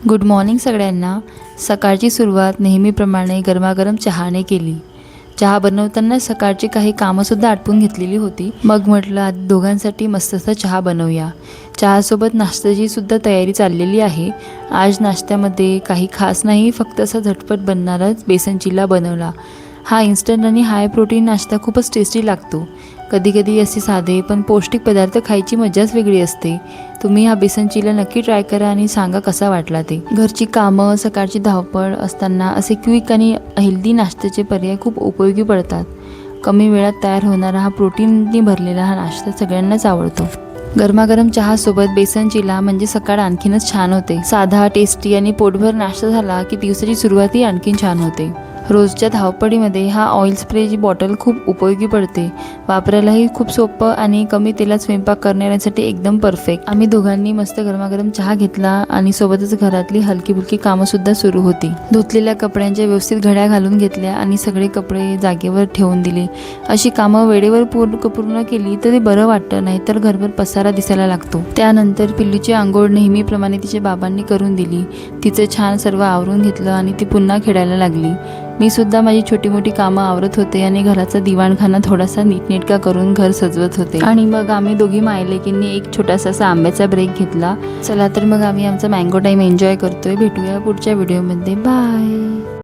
Good morning सगळ्यांना। सकाळची सुरुवात नेहमीप्रमाणे गरमागरम चहाने केली। चहा बनवताना सकाळची काही कामंसुद्धा आटपून घेतलेली होती। मग म्हटलं आज दोघांसाठी मस्तसा चहा बनवूया। चहासोबत नाश्त्याची सुद्धा तयारी चाललेली आहे। आज नाश्त्यामध्ये काही खास नाही, फक्त असा झटपट बनणाराच बेसन चिला बनवला। हा इन्स्टंट आणि हाय प्रोटीन नाश्ता खूपच टेस्टी लागतो। कधी कधी असे साधे पण पौष्टिक पदार्थ खायची मजाच वेगळी असते। तुम्ही हा बेसन चिला नक्की ट्राय करा आणि सांगा कसा वाटला ते। घरची कामं, सकाळची धावपळ असताना असे क्विक आणि हेल्दी नाश्त्याचे पर्याय खूप उपयोगी पडतात। कमी वेळात तयार होणारा हा प्रोटीनने भरलेला हा नाश्ता सगळ्यांनाच आवडतो। गरमागरम चहासोबत बेसन चिला म्हणजे सकाळ आणखीनच छान होते। साधा, टेस्टी आणि पोटभर नाश्ता झाला की दिवसाची सुरुवातही आणखीन छान होते। रोजच्या धावपळीमध्ये हा ऑइल स्प्रेची बॉटल खूप उपयोगी पडते। वापरायलाही खूप सोपं आणि कमी तेलात स्वयंपाक करणाऱ्यांसाठी एकदम परफेक्ट। आम्ही दोघांनी मस्त गरमागरम चहा घेतला आणि सोबतच घरातली हलकी फुलकी कामंसुद्धा सुरू होती। धुतलेल्या कपड्यांच्या व्यवस्थित घड्या घालून घेतल्या आणि सगळे कपडे जागेवर ठेवून दिले। अशी कामं वेळेवर पूर्ण केली तर ते बरं वाटतं, नाहीतर घरभर पसारा दिसायला लागतो। त्यानंतर पिल्लूची अंघोळ नेहमीप्रमाणे तिच्या बाबांनी करून दिली। तिचं छान सर्व आवरून घेतलं आणि ती पुन्हा खेळायला लागली। मी सुद्धा माझी छोटी मोठी कामं आवरत होते आणि घराचा दिवाणखाना थोडासा नीटनेटका करून घर सजवत होते। आणि मग आम्ही दोघी मायलेकींनी एक छोटासा असा आंब्याचा ब्रेक घेतला। चला तर मग आम्ही आमचा मँगो टाईम एन्जॉय करतोय। भेटूया पुढच्या व्हिडिओमध्ये। बाय।